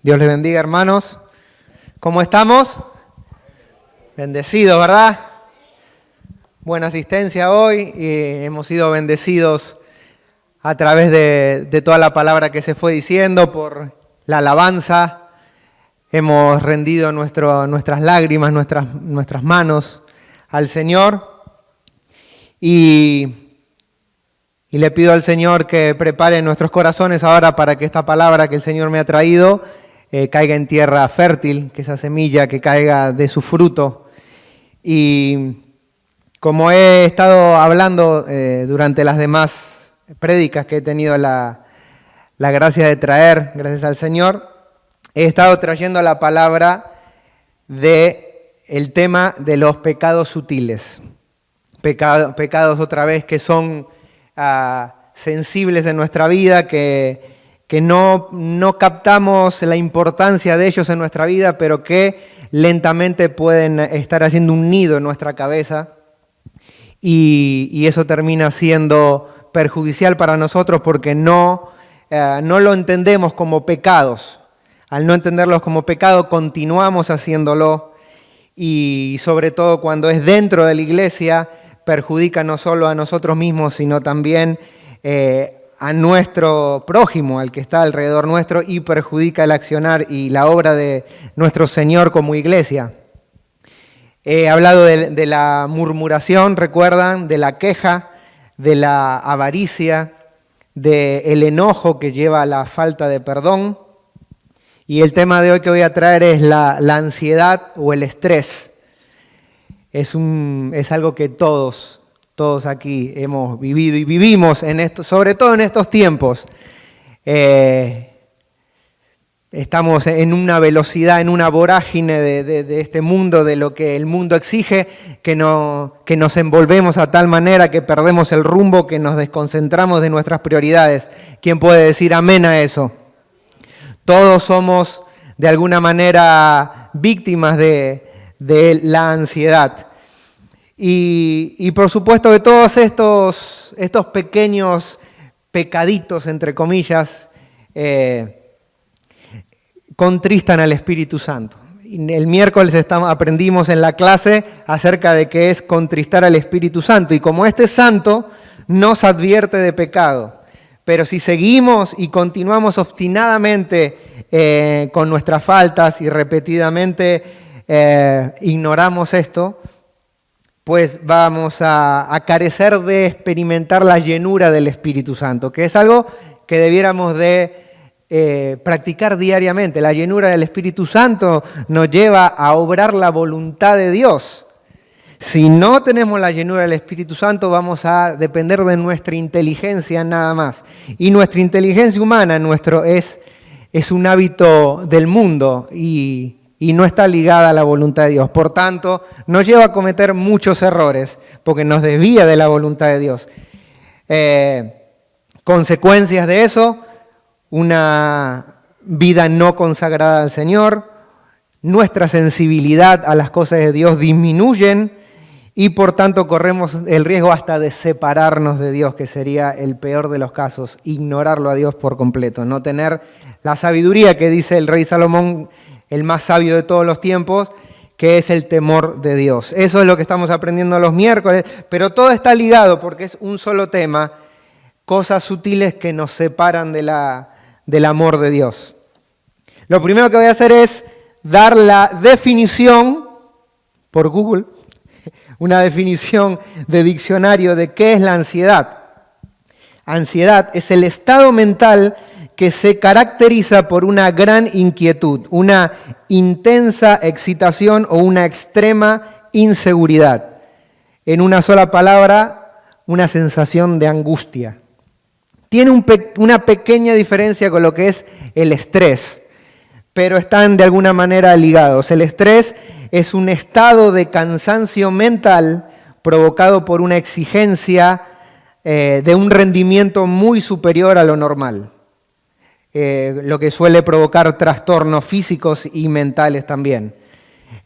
Dios les bendiga, hermanos. ¿Cómo estamos? Bendecidos, ¿verdad? Buena asistencia hoy y hemos sido bendecidos a través de toda la palabra que se fue diciendo, por la alabanza. Hemos rendido nuestras lágrimas, nuestras manos al Señor y le pido al Señor que prepare nuestros corazones ahora para que esta palabra que el Señor me ha traído caiga en tierra fértil, que esa semilla que caiga de su fruto. Y como he estado hablando durante las demás prédicas que he tenido la gracia de traer, gracias al Señor, he estado trayendo la palabra del tema de los pecados sutiles. Pecados otra vez que son sensibles en nuestra vida, que no captamos la importancia de ellos en nuestra vida, pero que lentamente pueden estar haciendo un nido en nuestra cabeza y eso termina siendo perjudicial para nosotros porque no lo entendemos como pecados. Al no entenderlos como pecado, continuamos haciéndolo y sobre todo cuando es dentro de la iglesia, perjudica no solo a nosotros mismos, sino también a nuestro prójimo, al que está alrededor nuestro, y perjudica el accionar y la obra de nuestro Señor como iglesia. He hablado de la murmuración, ¿recuerdan? De la queja, de la avaricia, del enojo que lleva a la falta de perdón. Y el tema de hoy que voy a traer es la ansiedad o el estrés. Es algo que todos aquí hemos vivido y vivimos, sobre todo en estos tiempos. Estamos en una velocidad, en una vorágine de este mundo, de lo que el mundo exige, que nos envolvemos a tal manera que perdemos el rumbo, que nos desconcentramos de nuestras prioridades. ¿Quién puede decir amén a eso? Todos somos de alguna manera víctimas de la ansiedad. Y por supuesto que todos estos pequeños pecaditos, entre comillas, contristan al Espíritu Santo. El miércoles aprendimos en la clase acerca de qué es contristar al Espíritu Santo. Y como este santo nos advierte de pecado. Pero si seguimos y continuamos obstinadamente con nuestras faltas y repetidamente ignoramos esto, pues vamos a carecer de experimentar la llenura del Espíritu Santo, que es algo que debiéramos de practicar diariamente. La llenura del Espíritu Santo nos lleva a obrar la voluntad de Dios. Si no tenemos la llenura del Espíritu Santo, vamos a depender de nuestra inteligencia nada más. Y nuestra inteligencia humana es un hábito del mundo y no está ligada a la voluntad de Dios. Por tanto, nos lleva a cometer muchos errores, porque nos desvía de la voluntad de Dios. Consecuencias de eso, una vida no consagrada al Señor, nuestra sensibilidad a las cosas de Dios disminuyen y por tanto corremos el riesgo hasta de separarnos de Dios, que sería el peor de los casos, ignorarlo a Dios por completo, no tener la sabiduría que dice el rey Salomón, el más sabio de todos los tiempos, que es el temor de Dios. Eso es lo que estamos aprendiendo los miércoles, pero todo está ligado porque es un solo tema, cosas sutiles que nos separan del amor de Dios. Lo primero que voy a hacer es dar la definición por Google, una definición de diccionario de qué es la ansiedad. Ansiedad es el estado mental que se caracteriza por una gran inquietud, una intensa excitación o una extrema inseguridad. En una sola palabra, una sensación de angustia. Tiene una pequeña diferencia con lo que es el estrés, pero están de alguna manera ligados. El estrés es un estado de cansancio mental provocado por una exigencia de un rendimiento muy superior a lo normal. Lo que suele provocar trastornos físicos y mentales también.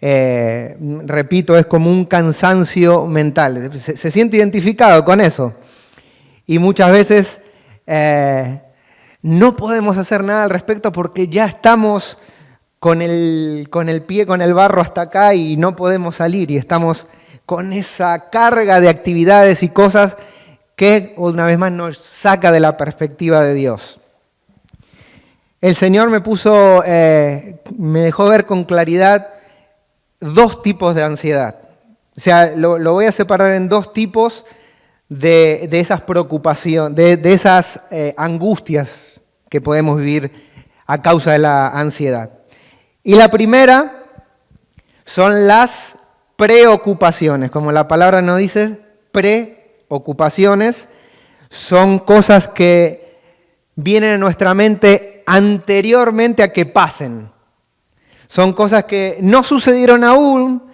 Repito, es como un cansancio mental. Se siente identificado con eso. Y muchas veces no podemos hacer nada al respecto porque ya estamos con el pie, con el barro hasta acá y no podemos salir y estamos con esa carga de actividades y cosas que una vez más nos saca de la perspectiva de Dios. El Señor me dejó ver con claridad dos tipos de ansiedad. O sea, lo voy a separar en dos tipos de esas preocupaciones, de esas angustias que podemos vivir a causa de la ansiedad. Y la primera son las preocupaciones, como la palabra nos dice, preocupaciones, son cosas que vienen a nuestra mente anteriormente a que pasen. Son cosas que no sucedieron aún,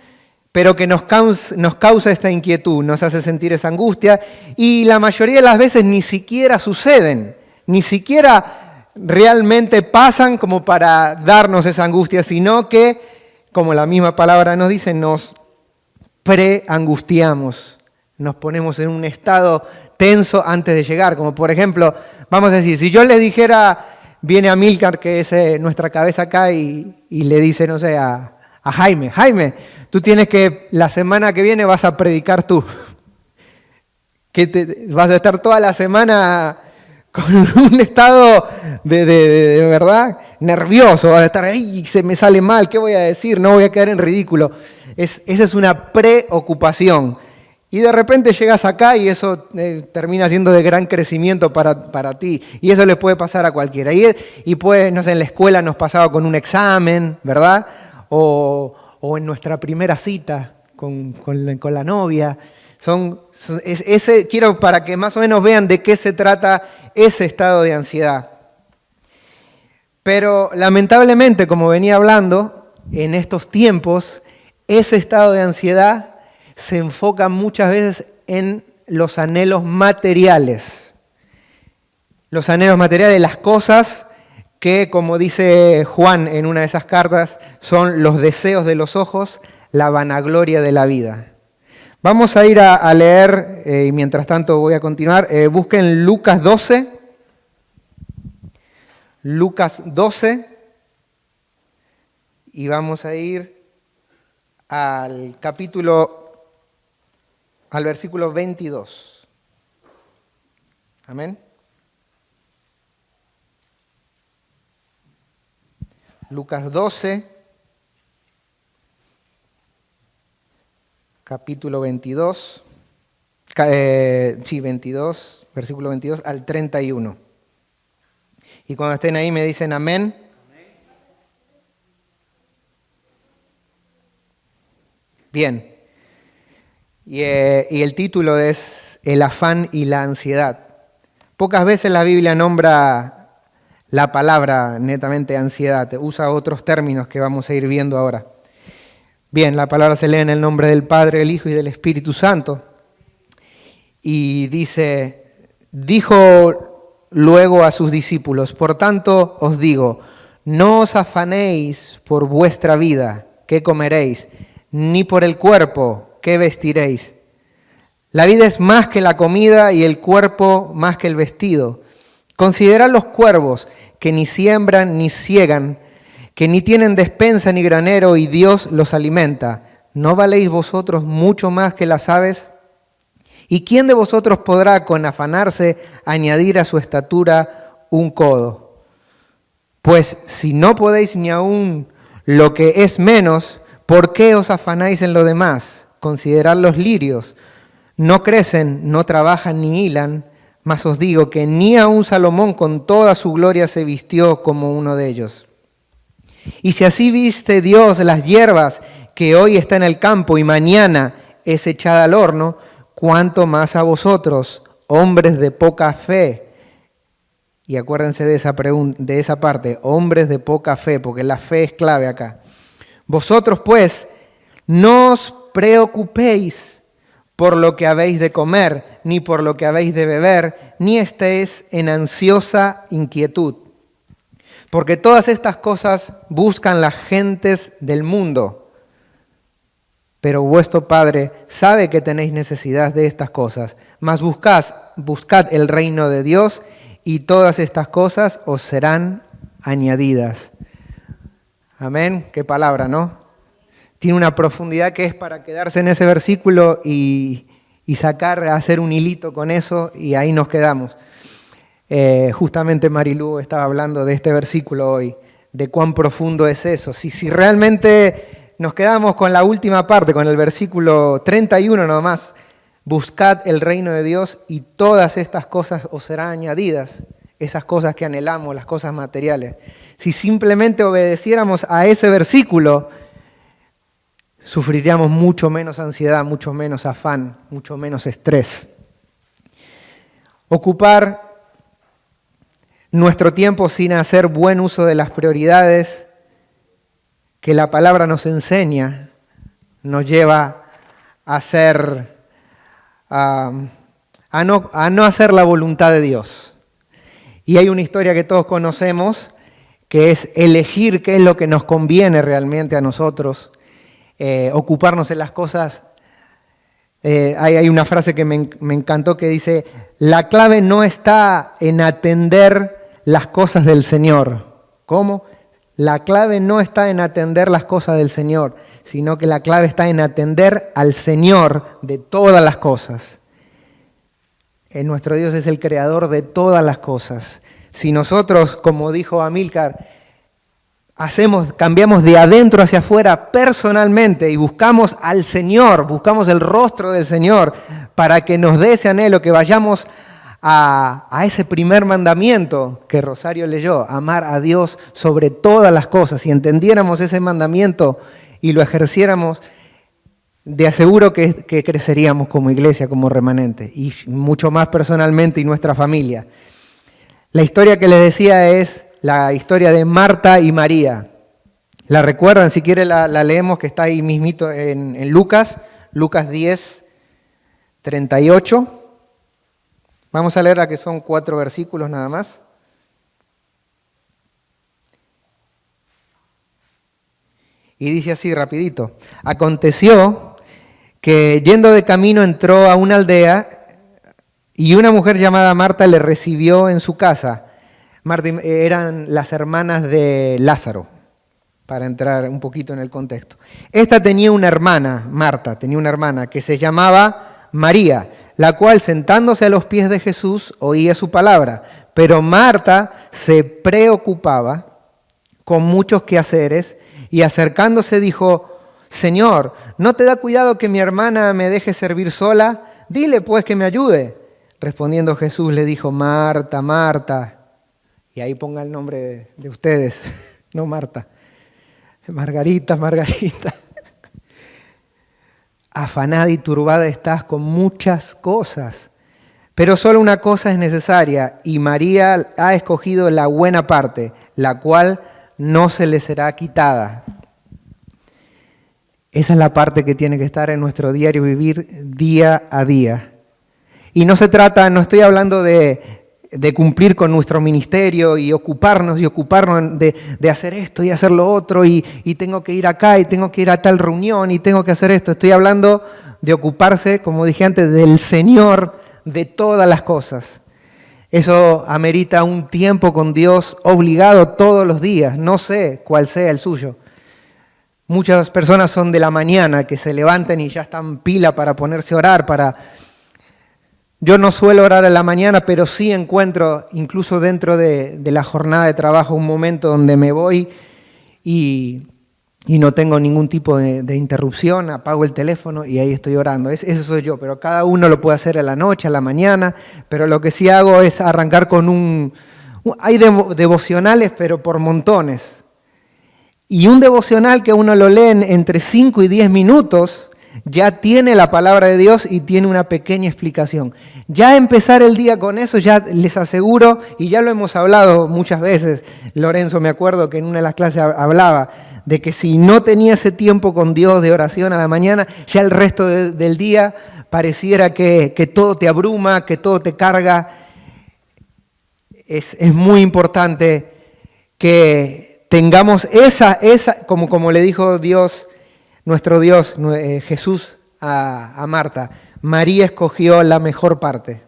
pero que nos causa esta inquietud, nos hace sentir esa angustia, y la mayoría de las veces ni siquiera suceden, ni siquiera realmente pasan como para darnos esa angustia, sino que, como la misma palabra nos dice, nos preangustiamos, nos ponemos en un estado tenso antes de llegar, como por ejemplo, vamos a decir, si yo les dijera, viene Amílcar, que es nuestra cabeza acá, y le dice, no sé, a Jaime, tú tienes que, la semana que viene vas a predicar tú, vas a estar toda la semana con un estado de verdad nervioso, vas a estar ahí, se me sale mal, ¿qué voy a decir? No voy a quedar en ridículo. Esa es una preocupación. Y de repente llegas acá y eso termina siendo de gran crecimiento para ti. Y eso le puede pasar a cualquiera. Y puede, no sé, en la escuela nos pasaba con un examen, ¿verdad? O en nuestra primera cita con la novia. Quiero para que más o menos vean de qué se trata ese estado de ansiedad. Pero lamentablemente, como venía hablando, en estos tiempos, ese estado de ansiedad se enfoca muchas veces en los anhelos materiales. Los anhelos materiales, las cosas que, como dice Juan en una de esas cartas, son los deseos de los ojos, la vanagloria de la vida. Vamos a ir a leer, y mientras tanto voy a continuar, busquen Lucas 12. Lucas 12, y vamos a ir al versículo 22. Amén. Lucas 12, capítulo 22, 22, versículo 22 al 31. Y cuando estén ahí me dicen amén. Bien. Y el título es El afán y la ansiedad. Pocas veces la Biblia nombra la palabra netamente ansiedad. Usa otros términos que vamos a ir viendo ahora. Bien, la palabra se lee en el nombre del Padre, del Hijo y del Espíritu Santo. Y dice, dijo luego a sus discípulos, por tanto os digo, no os afanéis por vuestra vida, qué comeréis, ni por el cuerpo, qué vestiréis. La vida es más que la comida y el cuerpo más que el vestido. Considerad los cuervos, que ni siembran ni siegan, que ni tienen despensa ni granero, y Dios los alimenta. ¿No valéis vosotros mucho más que las aves? ¿Y quién de vosotros podrá con afanarse añadir a su estatura un codo? Pues si no podéis ni aun lo que es menos, ¿por qué os afanáis en lo demás? Considerad los lirios. No crecen, no trabajan ni hilan, mas os digo que ni aun Salomón con toda su gloria se vistió como uno de ellos. Y si así viste Dios las hierbas que hoy está en el campo y mañana es echada al horno, cuánto más a vosotros, hombres de poca fe. Y acuérdense de esa parte, hombres de poca fe, porque la fe es clave acá. Vosotros pues, no os preocupéis por lo que habéis de comer, ni por lo que habéis de beber, ni estéis en ansiosa inquietud. Porque todas estas cosas buscan las gentes del mundo. Pero vuestro Padre sabe que tenéis necesidad de estas cosas. Mas buscad el reino de Dios, y todas estas cosas os serán añadidas. Amén, qué palabra, ¿no? Tiene una profundidad que es para quedarse en ese versículo y hacer un hilito con eso y ahí nos quedamos. Justamente Marilú estaba hablando de este versículo hoy, de cuán profundo es eso. Si realmente nos quedamos con la última parte, con el versículo 31 nomás, buscad el reino de Dios y todas estas cosas os serán añadidas, esas cosas que anhelamos, las cosas materiales. Si simplemente obedeciéramos a ese versículo, sufriríamos mucho menos ansiedad, mucho menos afán, mucho menos estrés. Ocupar nuestro tiempo sin hacer buen uso de las prioridades que la palabra nos enseña, nos lleva a no hacer la voluntad de Dios. Y hay una historia que todos conocemos, que es elegir qué es lo que nos conviene realmente a nosotros, ocuparnos en las cosas. Hay una frase que me encantó que dice, la clave no está en atender las cosas del Señor. ¿Cómo? La clave no está en atender las cosas del Señor, sino que la clave está en atender al Señor de todas las cosas. Nuestro Dios es el creador de todas las cosas. Si nosotros, como dijo Amílcar, cambiamos de adentro hacia afuera personalmente y buscamos al Señor, buscamos el rostro del Señor para que nos dé ese anhelo, que vayamos a ese primer mandamiento que Rosario leyó, amar a Dios sobre todas las cosas. Si entendiéramos ese mandamiento y lo ejerciéramos, de aseguro que creceríamos como iglesia, como remanente, y mucho más personalmente y nuestra familia. La historia que les decía es la historia de Marta y María. ¿La recuerdan? Si quieren la leemos, que está ahí mismito en Lucas 10, 38. Vamos a leer la que son 4 versículos nada más. Y dice así rapidito. Aconteció que yendo de camino entró a una aldea y una mujer llamada Marta le recibió en su casa. Marta eran las hermanas de Lázaro, para entrar un poquito en el contexto. Esta tenía una hermana, Marta, tenía una hermana que se llamaba María, la cual sentándose a los pies de Jesús oía su palabra. Pero Marta se preocupaba con muchos quehaceres y acercándose dijo, Señor, ¿no te da cuidado que mi hermana me deje servir sola? Dile pues que me ayude. Respondiendo Jesús le dijo, Marta, Marta. Y ahí ponga el nombre de ustedes, no Marta. Margarita, Margarita. Afanada y turbada estás con muchas cosas, pero solo una cosa es necesaria, y María ha escogido la buena parte, la cual no se le será quitada. Esa es la parte que tiene que estar en nuestro diario vivir día a día. Y no no estoy hablando de cumplir con nuestro ministerio y ocuparnos de hacer esto y hacer lo otro y tengo que ir acá y tengo que ir a tal reunión y tengo que hacer esto. Estoy hablando de ocuparse, como dije antes, del Señor de todas las cosas. Eso amerita un tiempo con Dios obligado todos los días, no sé cuál sea el suyo. Muchas personas son de la mañana, que se levantan y ya están pila para ponerse a orar, Yo no suelo orar en la mañana, pero sí encuentro, incluso dentro de la jornada de trabajo, un momento donde me voy y no tengo ningún tipo de interrupción, apago el teléfono y ahí estoy orando. Ese soy yo, pero cada uno lo puede hacer a la noche, a la mañana, pero lo que sí hago es arrancar con hay devocionales, pero por montones. Y un devocional que uno lo lee entre 5 y 10 minutos, ya tiene la palabra de Dios y tiene una pequeña explicación. Ya empezar el día con eso, ya les aseguro, y ya lo hemos hablado muchas veces, Lorenzo, me acuerdo que en una de las clases hablaba, de que si no tenía ese tiempo con Dios de oración a la mañana, ya el resto del día pareciera que todo te abruma, que todo te carga. Es muy importante que tengamos esa como le dijo Dios, nuestro Dios, Jesús a Marta, María escogió la mejor parte.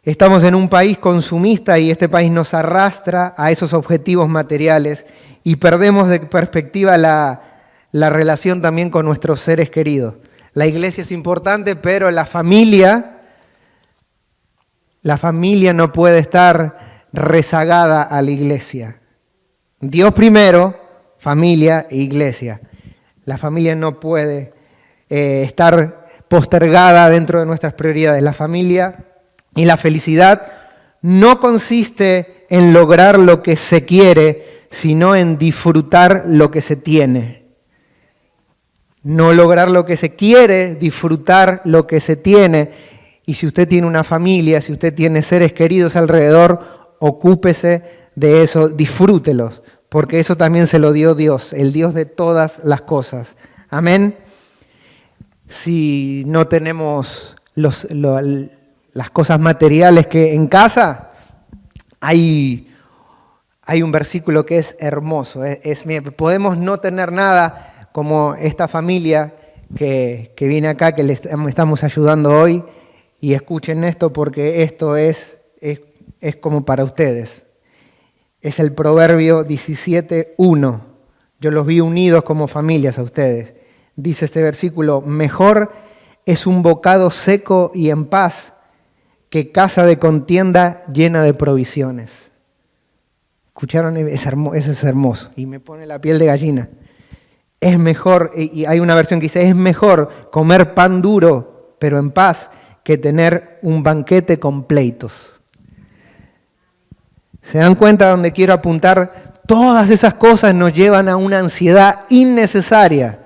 Estamos en un país consumista y este país nos arrastra a esos objetivos materiales y perdemos de perspectiva la relación también con nuestros seres queridos. La iglesia es importante, pero la familia no puede estar rezagada a la iglesia. Dios primero, familia e iglesia. La familia no puede estar postergada dentro de nuestras prioridades. La familia y la felicidad no consiste en lograr lo que se quiere, sino en disfrutar lo que se tiene. No lograr lo que se quiere, disfrutar lo que se tiene. Y si usted tiene una familia, si usted tiene seres queridos alrededor, ocúpese de eso, disfrútelos, porque eso también se lo dio Dios, el Dios de todas las cosas. Amén. Si no tenemos las cosas materiales que en casa, hay un versículo que es hermoso. Podemos no tener nada como esta familia que viene acá, que le estamos ayudando hoy, y escuchen esto porque esto es como para ustedes. Es el Proverbio 17:1. Yo los vi unidos como familias a ustedes. Dice este versículo: mejor es un bocado seco y en paz que casa de contienda llena de provisiones. ¿Escucharon? Eso es hermoso y me pone la piel de gallina. Es mejor, y hay una versión que dice, es mejor comer pan duro pero en paz que tener un banquete con pleitos. ¿Se dan cuenta donde quiero apuntar? Todas esas cosas nos llevan a una ansiedad innecesaria.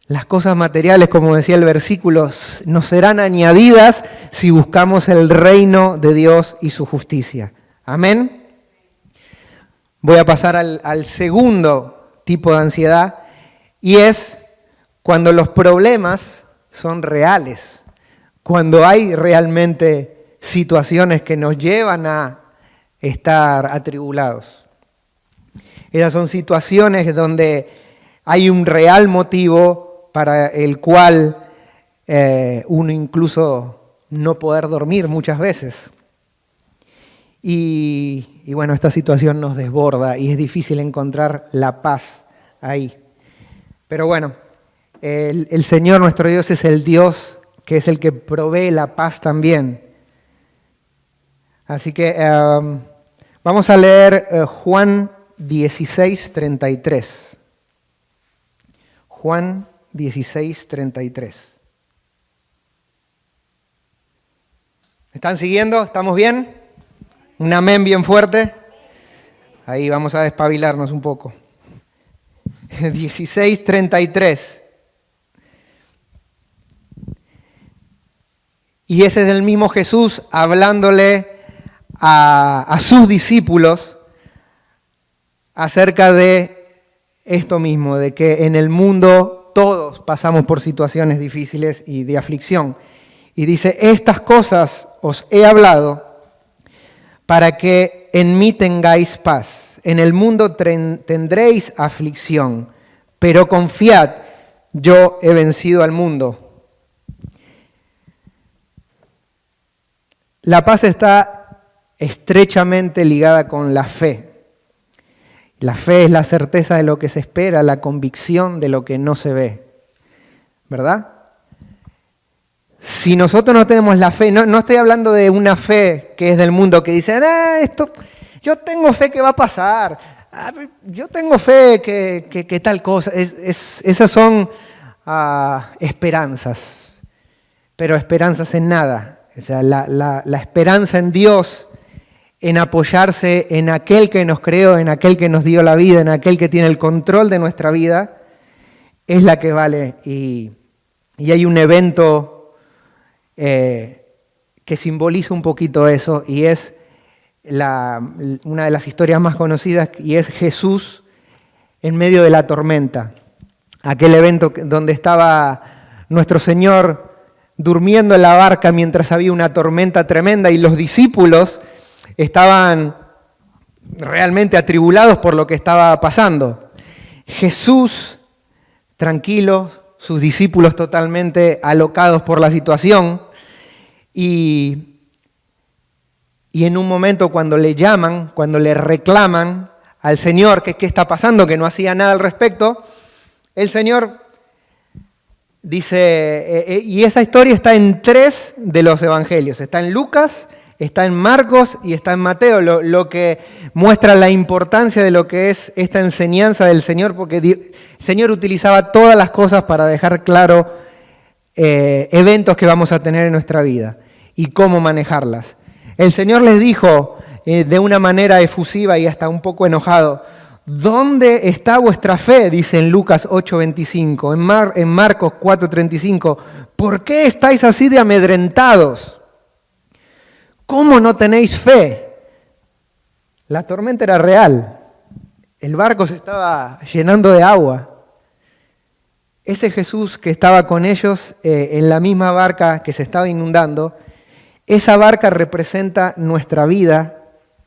Las cosas materiales, como decía el versículo, nos serán añadidas si buscamos el reino de Dios y su justicia. Amén. Voy a pasar al segundo tipo de ansiedad, y es cuando los problemas son reales, cuando hay realmente situaciones que nos llevan a estar atribulados. Esas son situaciones donde hay un real motivo para el cual uno incluso no poder dormir muchas veces. Y bueno, esta situación nos desborda y es difícil encontrar la paz ahí. Pero bueno, el Señor nuestro Dios es el Dios que es el que provee la paz también. Así que vamos a leer Juan 16:33. Juan 16:33. ¿Están siguiendo? ¿Estamos bien? ¿Un amén bien fuerte? Ahí vamos a despabilarnos un poco. 16:33. Y ese es el mismo Jesús hablándole a sus discípulos acerca de esto mismo, de que en el mundo todos pasamos por situaciones difíciles y de aflicción. Y dice, estas cosas os he hablado para que en mí tengáis paz. En el mundo tendréis aflicción, pero confiad, yo he vencido al mundo. La paz está estrechamente ligada con la fe. La fe es la certeza de lo que se espera, la convicción de lo que no se ve. ¿Verdad? Si nosotros no tenemos la fe, no estoy hablando de una fe que es del mundo, que dice, yo tengo fe que va a pasar, yo tengo fe que tal cosa. Esas son esperanzas, pero esperanzas en nada. O sea, la esperanza en Dios, en apoyarse en aquel que nos creó, en aquel que nos dio la vida, en aquel que tiene el control de nuestra vida, es la que vale. Y hay un evento que simboliza un poquito eso, y es una de las historias más conocidas, y es Jesús en medio de la tormenta. Aquel evento donde estaba nuestro Señor durmiendo en la barca mientras había una tormenta tremenda y los discípulos estaban realmente atribulados por lo que estaba pasando. Jesús, tranquilo, sus discípulos totalmente alocados por la situación, y Y en un momento cuando le llaman, cuando le reclaman al Señor que qué está pasando, que no hacía nada al respecto, el Señor dice, y esa historia está en 3 de los evangelios, está en Lucas, está en Marcos y está en Mateo, lo que muestra la importancia de lo que es esta enseñanza del Señor, porque el Señor utilizaba todas las cosas para dejar claro eventos que vamos a tener en nuestra vida y cómo manejarlas. El Señor les dijo de una manera efusiva y hasta un poco enojado, ¿dónde está vuestra fe? Dice en Lucas 8:25, en Marcos 4:35, ¿por qué estáis así de amedrentados? ¿Cómo no tenéis fe? La tormenta era real, el barco se estaba llenando de agua. Ese Jesús que estaba con ellos en la misma barca que se estaba inundando, esa barca representa nuestra vida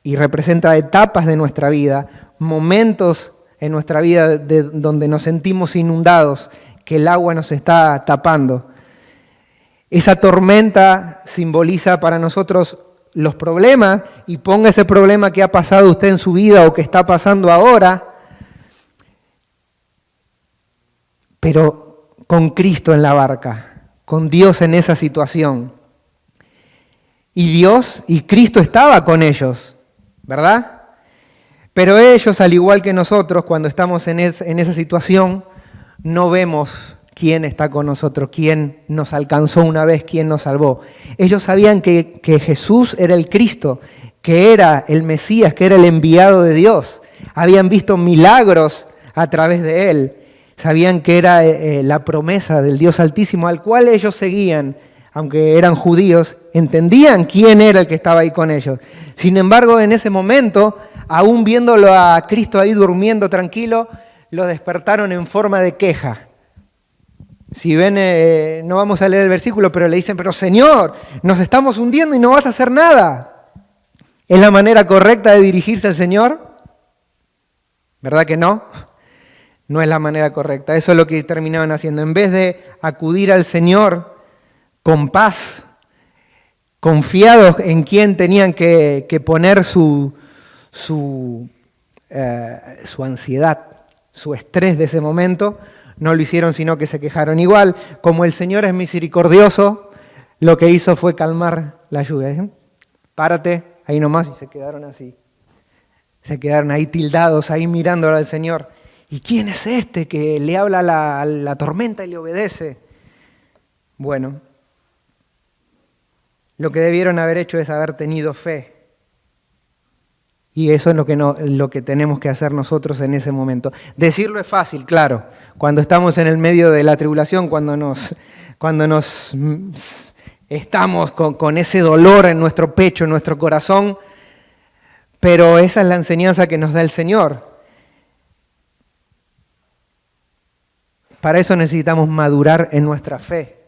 y representa etapas de nuestra vida, momentos en nuestra vida donde nos sentimos inundados, que el agua nos está tapando. Esa tormenta simboliza para nosotros los problemas, y ponga ese problema que ha pasado usted en su vida o que está pasando ahora, pero con Cristo en la barca, con Dios en esa situación. Y Dios y Cristo estaba con ellos, ¿verdad? Pero ellos, al igual que nosotros, cuando estamos en esa situación, no vemos quién está con nosotros, quién nos alcanzó una vez, quién nos salvó. Ellos sabían que Jesús era el Cristo, que era el Mesías, que era el enviado de Dios. Habían visto milagros a través de Él. Sabían que era la promesa del Dios Altísimo, al cual ellos seguían, aunque eran judíos, entendían quién era el que estaba ahí con ellos. Sin embargo, en ese momento, aún viéndolo a Cristo ahí durmiendo tranquilo, lo despertaron en forma de queja. Si ven, no vamos a leer el versículo, pero le dicen, pero Señor, nos estamos hundiendo y no vas a hacer nada. ¿Es la manera correcta de dirigirse al Señor? ¿Verdad que no? No es la manera correcta. Eso es lo que terminaban haciendo. En vez de acudir al Señor con paz, confiados en quién tenían que poner su ansiedad, su estrés de ese momento, no lo hicieron, sino que se quejaron. Igual, como el Señor es misericordioso, lo que hizo fue calmar la lluvia. ¿Eh? Párate, ahí nomás, y se quedaron así. Se quedaron ahí tildados, ahí mirando al Señor. ¿Y quién es este que le habla a la tormenta y le obedece? Bueno, lo que debieron haber hecho es haber tenido fe. Y eso es lo que tenemos que hacer nosotros en ese momento. Decirlo es fácil, claro. Cuando estamos en el medio de la tribulación, cuando estamos con ese dolor en nuestro pecho, en nuestro corazón, pero esa es la enseñanza que nos da el Señor. Para eso necesitamos madurar en nuestra fe.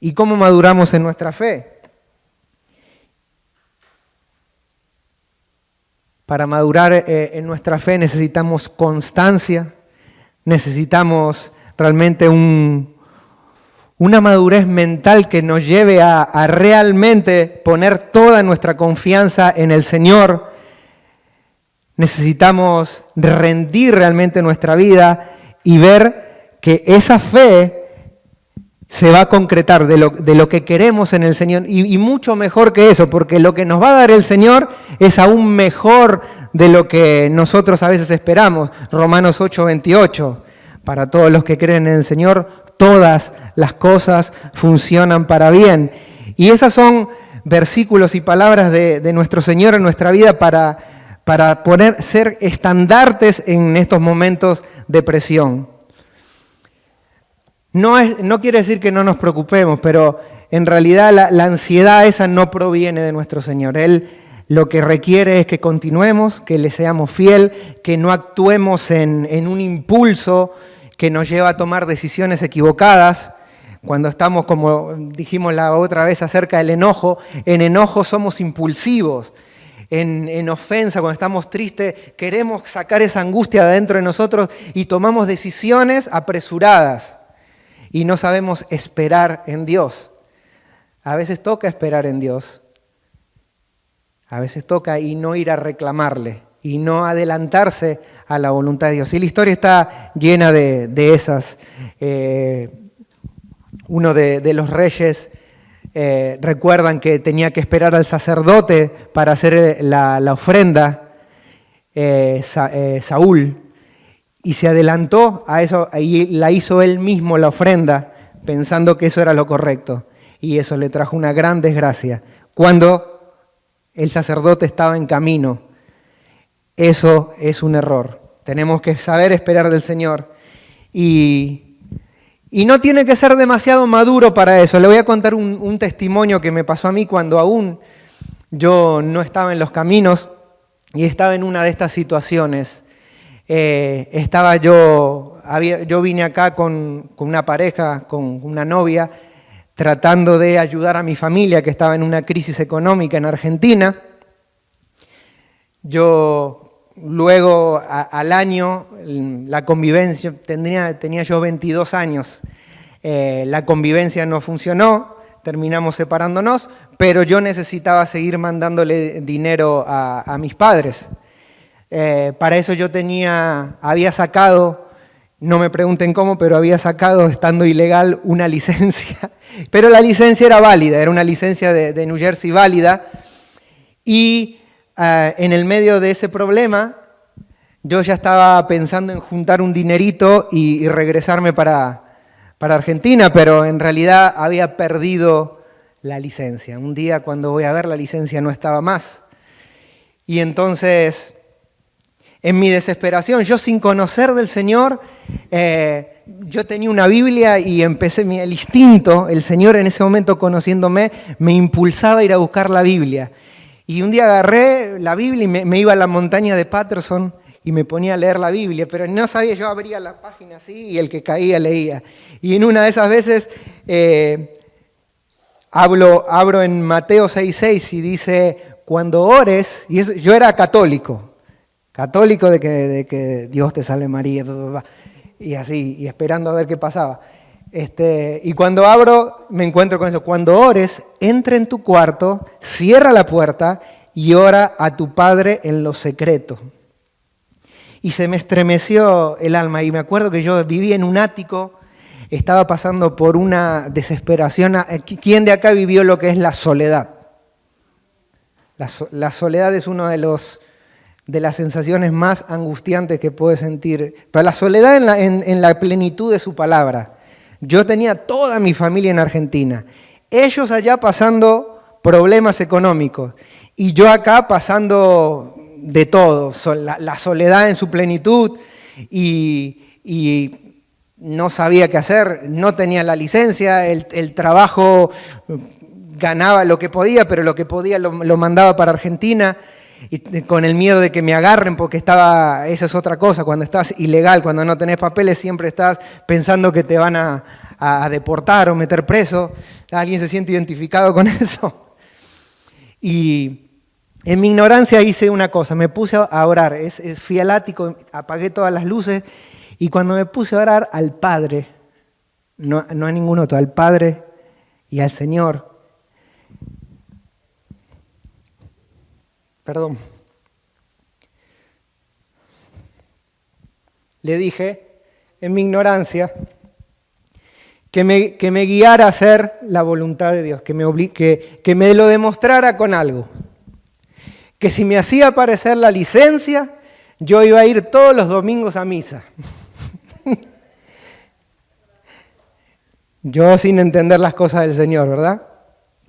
¿Y cómo maduramos en nuestra fe? Para madurar en nuestra fe necesitamos constancia, necesitamos realmente una madurez mental que nos lleve a realmente poner toda nuestra confianza en el Señor. Necesitamos rendir realmente nuestra vida y ver que esa fe se va a concretar de lo que queremos en el Señor, y mucho mejor que eso, porque lo que nos va a dar el Señor es aún mejor de lo que nosotros a veces esperamos. Romanos 8:28, para todos los que creen en el Señor, todas las cosas funcionan para bien. Y esos son versículos y palabras de nuestro Señor en nuestra vida para ser estandartes en estos momentos de presión. No quiere decir que no nos preocupemos, pero en realidad la ansiedad esa no proviene de nuestro Señor. Él lo que requiere es que continuemos, que le seamos fiel, que no actuemos en un impulso que nos lleva a tomar decisiones equivocadas. Cuando estamos, como dijimos la otra vez acerca del enojo, en enojo somos impulsivos. En ofensa, cuando estamos tristes, queremos sacar esa angustia de dentro de nosotros y tomamos decisiones apresuradas. Y no sabemos esperar en Dios. A veces toca esperar en Dios, A veces toca y no ir a reclamarle y no adelantarse a la voluntad de Dios. Y la historia está llena de esas. Uno de los reyes recuerdan que tenía que esperar al sacerdote para hacer la ofrenda, Saúl, y se adelantó a eso y la hizo él mismo la ofrenda, pensando que eso era lo correcto. Y eso le trajo una gran desgracia. Cuando el sacerdote estaba en camino, eso es un error. Tenemos que saber esperar del Señor. Y no tiene que ser demasiado maduro para eso. Le voy a contar un testimonio que me pasó a mí cuando aún yo no estaba en los caminos y estaba en una de estas situaciones. Yo vine acá con una pareja, con una novia, tratando de ayudar a mi familia que estaba en una crisis económica en Argentina. Luego, al año, la convivencia, tenía yo 22 años, la convivencia no funcionó, terminamos separándonos, pero yo necesitaba seguir mandándole dinero a mis padres. Para eso yo había sacado, no me pregunten cómo, pero había sacado, estando ilegal, una licencia. Pero la licencia era válida, era una licencia de New Jersey válida. Y en el medio de ese problema, yo ya estaba pensando en juntar un dinerito y regresarme para Argentina, pero en realidad había perdido la licencia. Un día cuando voy a ver, la licencia no estaba más. Y entonces, en mi desesperación, yo sin conocer del Señor, yo tenía una Biblia y empecé, el instinto, el Señor en ese momento conociéndome, me impulsaba a ir a buscar la Biblia. Y un día agarré la Biblia y me iba a la montaña de Patterson y me ponía a leer la Biblia, pero no sabía, yo abría la página así y el que caía leía. Y en una de esas veces abro en Mateo 6:6 y dice, cuando ores, y yo era católico de que Dios te salve María, y así, y esperando a ver qué pasaba. Y cuando abro, me encuentro con eso. Cuando ores, entra en tu cuarto, cierra la puerta y ora a tu Padre en lo secreto. Y se me estremeció el alma. Y me acuerdo que yo vivía en un ático, estaba pasando por una desesperación. ¿Quién de acá vivió lo que es la soledad? La soledad es uno de las sensaciones más angustiantes que puedes sentir. Pero la soledad en la plenitud de su palabra. Yo tenía toda mi familia en Argentina, ellos allá pasando problemas económicos y yo acá pasando de todo, la soledad en su plenitud y no sabía qué hacer, no tenía la licencia, el trabajo ganaba lo que podía, pero lo que podía lo mandaba para Argentina. Y con el miedo de que me agarren, porque esa es otra cosa, cuando estás ilegal, cuando no tenés papeles, siempre estás pensando que te van a deportar o meter preso. ¿Alguien se siente identificado con eso? Y en mi ignorancia hice una cosa, me puse a orar, fui al ático, apagué todas las luces, y cuando me puse a orar al Padre, no a ningún otro, al Padre y al Señor, le dije, en mi ignorancia, que me guiara a hacer la voluntad de Dios, que me lo demostrara con algo. Que si me hacía aparecer la licencia, yo iba a ir todos los domingos a misa. Yo sin entender las cosas del Señor, ¿verdad?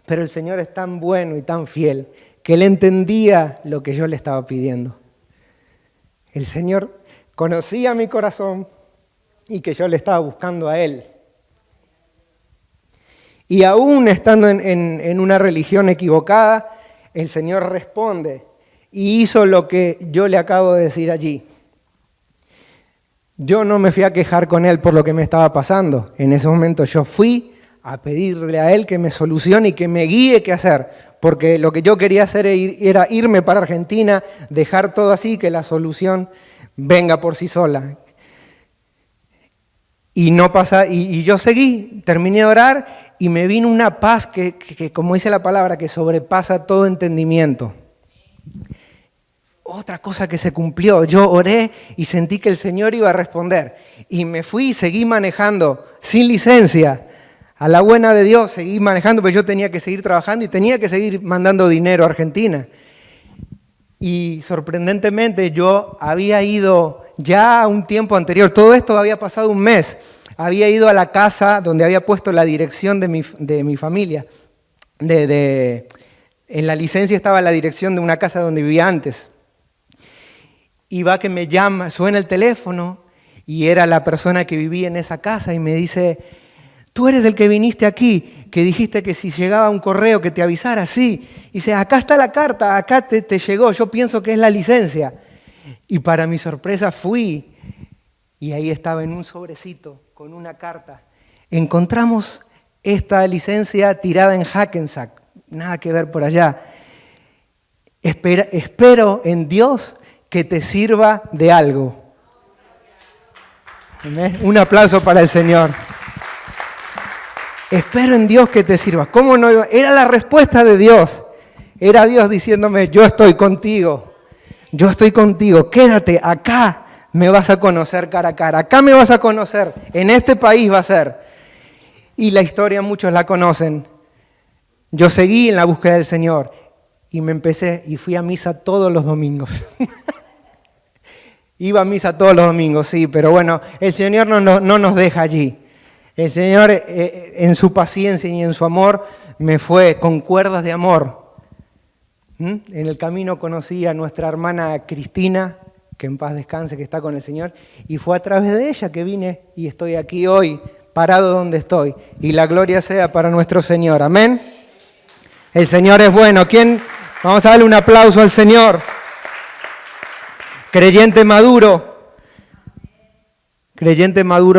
Pero el Señor es tan bueno y tan fiel que Él entendía lo que yo le estaba pidiendo. El Señor conocía mi corazón y que yo le estaba buscando a Él. Y aún estando en una religión equivocada, el Señor responde y hizo lo que yo le acabo de decir allí. Yo no me fui a quejar con Él por lo que me estaba pasando. En ese momento yo fui a pedirle a Él que me solucione y que me guíe qué hacer, porque lo que yo quería hacer era irme para Argentina, dejar todo así, que la solución venga por sí sola. Y no pasa, y yo seguí, terminé de orar y me vino una paz que como dice la palabra, que sobrepasa todo entendimiento. Otra cosa que se cumplió, yo oré y sentí que el Señor iba a responder. Y me fui y seguí manejando sin licencia. A la buena de Dios seguí manejando, pero yo tenía que seguir trabajando y tenía que seguir mandando dinero a Argentina. Y sorprendentemente yo había ido ya un tiempo anterior, todo esto había pasado un mes, había ido a la casa donde había puesto la dirección de mi familia. En la licencia estaba la dirección de una casa donde vivía antes. Y va que me llama, suena el teléfono y era la persona que vivía en esa casa y me dice, tú eres el que viniste aquí, que dijiste que si llegaba un correo que te avisara, sí. Y dice, acá está la carta, acá te llegó, yo pienso que es la licencia. Y para mi sorpresa fui y ahí estaba en un sobrecito con una carta. Encontramos esta licencia tirada en Hackensack, nada que ver por allá. Espero en Dios que te sirva de algo. ¿Amén? Un aplauso para el Señor. Espero en Dios que te sirva. ¿Cómo no? Era la respuesta de Dios. Era Dios diciéndome, yo estoy contigo. Yo estoy contigo. Quédate acá. Me vas a conocer cara a cara. Acá me vas a conocer. En este país va a ser. Y la historia muchos la conocen. Yo seguí en la búsqueda del Señor. Y me empecé y fui a misa todos los domingos. Iba a misa todos los domingos, sí, pero bueno, el Señor no nos deja allí. El Señor en su paciencia y en su amor me fue con cuerdas de amor. En el camino conocí a nuestra hermana Cristina, que en paz descanse, que está con el Señor, y fue a través de ella que vine y estoy aquí hoy, parado donde estoy. Y la gloria sea para nuestro Señor. Amén. El Señor es bueno. ¿Quién? Vamos a darle un aplauso al Señor. Creyente maduro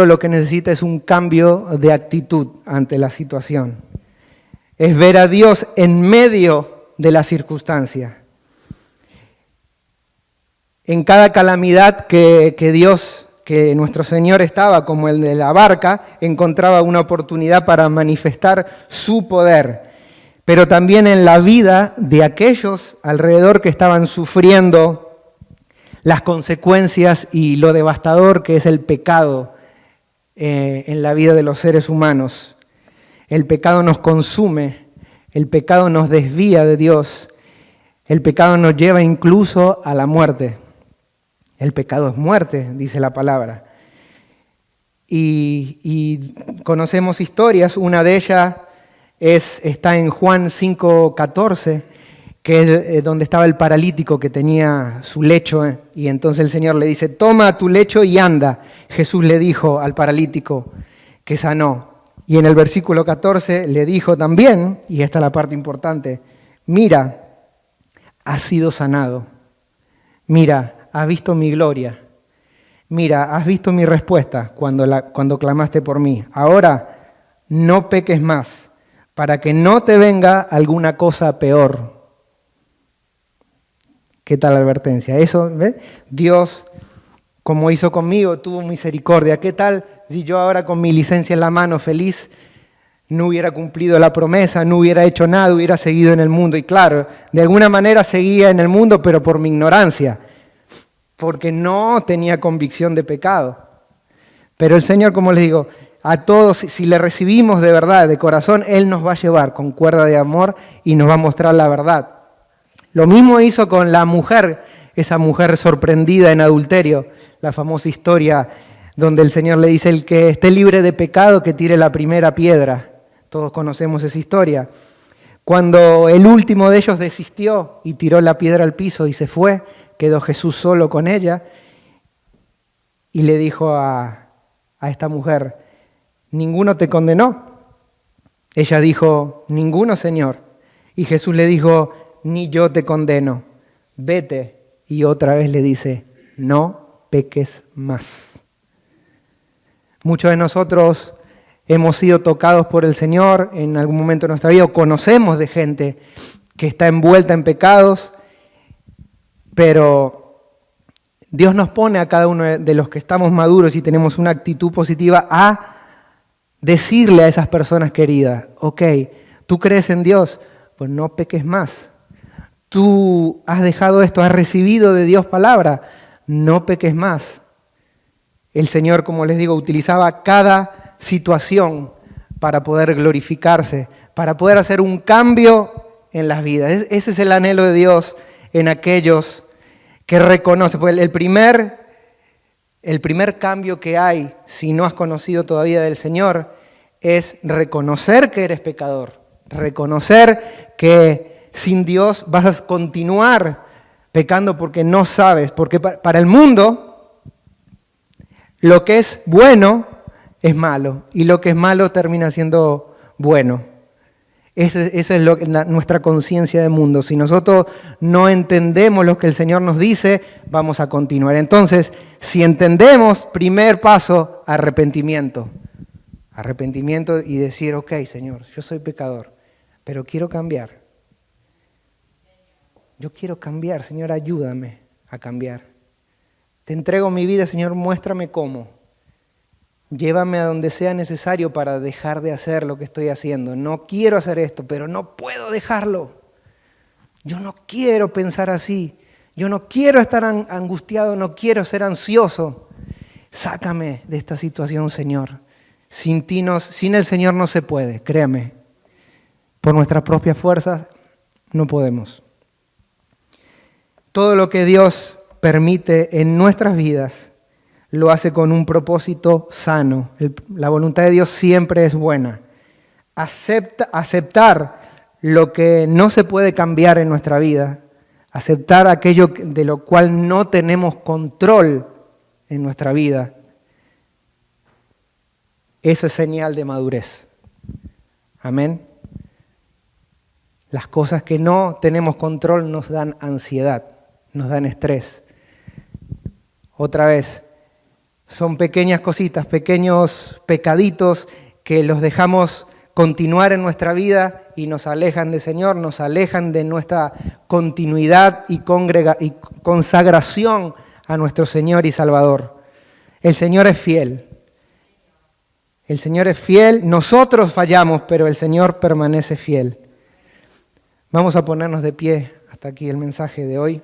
lo que necesita es un cambio de actitud ante la situación. Es ver a Dios en medio de la circunstancia. En cada calamidad que nuestro Señor estaba, como el de la barca, encontraba una oportunidad para manifestar su poder. Pero también en la vida de aquellos alrededor que estaban sufriendo las consecuencias y lo devastador que es el pecado en la vida de los seres humanos. El pecado nos consume, el pecado nos desvía de Dios, el pecado nos lleva incluso a la muerte. El pecado es muerte, dice la palabra. Y conocemos historias, una de ellas está en Juan 5:14, que es donde estaba el paralítico que tenía su lecho, y entonces el Señor le dice, toma tu lecho y anda. Jesús le dijo al paralítico que sanó. Y en el versículo 14 le dijo también, y esta es la parte importante, mira, has sido sanado. Mira, has visto mi gloria. Mira, has visto mi respuesta cuando clamaste por mí. Ahora no peques más, para que no te venga alguna cosa peor. ¿Qué tal la advertencia? Eso, ¿ves? Dios, como hizo conmigo, tuvo misericordia. ¿Qué tal si yo ahora con mi licencia en la mano, feliz, no hubiera cumplido la promesa, no hubiera hecho nada, hubiera seguido en el mundo? Y claro, de alguna manera seguía en el mundo, pero por mi ignorancia, porque no tenía convicción de pecado. Pero el Señor, como les digo, a todos, si le recibimos de verdad, de corazón, Él nos va a llevar con cuerda de amor y nos va a mostrar la verdad. Lo mismo hizo con la mujer, esa mujer sorprendida en adulterio, la famosa historia donde el Señor le dice, el que esté libre de pecado, que tire la primera piedra. Todos conocemos esa historia. Cuando el último de ellos desistió y tiró la piedra al piso y se fue, quedó Jesús solo con ella y le dijo a esta mujer, ¿ninguno te condenó? Ella dijo, ninguno, Señor. Y Jesús le dijo, ni yo te condeno, vete. Y otra vez le dice, no peques más. Muchos de nosotros hemos sido tocados por el Señor en algún momento de nuestra vida, o conocemos de gente que está envuelta en pecados, pero Dios nos pone a cada uno de los que estamos maduros y tenemos una actitud positiva a decirle a esas personas queridas, ok, ¿tú crees en Dios? Pues no peques más. Tú has dejado esto, has recibido de Dios palabra, no peques más. El Señor, como les digo, utilizaba cada situación para poder glorificarse, para poder hacer un cambio en las vidas. Ese es el anhelo de Dios en aquellos que reconocen. Pues el primer cambio que hay, si no has conocido todavía del Señor, es reconocer que eres pecador, reconocer que sin Dios vas a continuar pecando porque no sabes, porque para el mundo lo que es bueno es malo y lo que es malo termina siendo bueno. Esa es nuestra conciencia de mundo. Si nosotros no entendemos lo que el Señor nos dice, vamos a continuar. Entonces, si entendemos, primer paso, arrepentimiento. Arrepentimiento y decir, ok, Señor, yo soy pecador, pero quiero cambiar. Yo quiero cambiar, Señor, ayúdame a cambiar. Te entrego mi vida, Señor, muéstrame cómo. Llévame a donde sea necesario para dejar de hacer lo que estoy haciendo. No quiero hacer esto, pero no puedo dejarlo. Yo no quiero pensar así. Yo no quiero estar angustiado, no quiero ser ansioso. Sácame de esta situación, Señor. Sin el Señor no se puede, créame. Por nuestras propias fuerzas no podemos. Todo lo que Dios permite en nuestras vidas lo hace con un propósito sano. La voluntad de Dios siempre es buena. Aceptar lo que no se puede cambiar en nuestra vida, aceptar aquello de lo cual no tenemos control en nuestra vida, eso es señal de madurez. Amén. Las cosas que no tenemos control nos dan ansiedad, nos dan estrés. Otra vez, son pequeñas cositas, pequeños pecaditos que los dejamos continuar en nuestra vida y nos alejan del Señor, nos alejan de nuestra continuidad y consagración a nuestro Señor y Salvador. El Señor es fiel. El Señor es fiel. Nosotros fallamos, pero el Señor permanece fiel. Vamos a ponernos de pie. Hasta aquí el mensaje de hoy.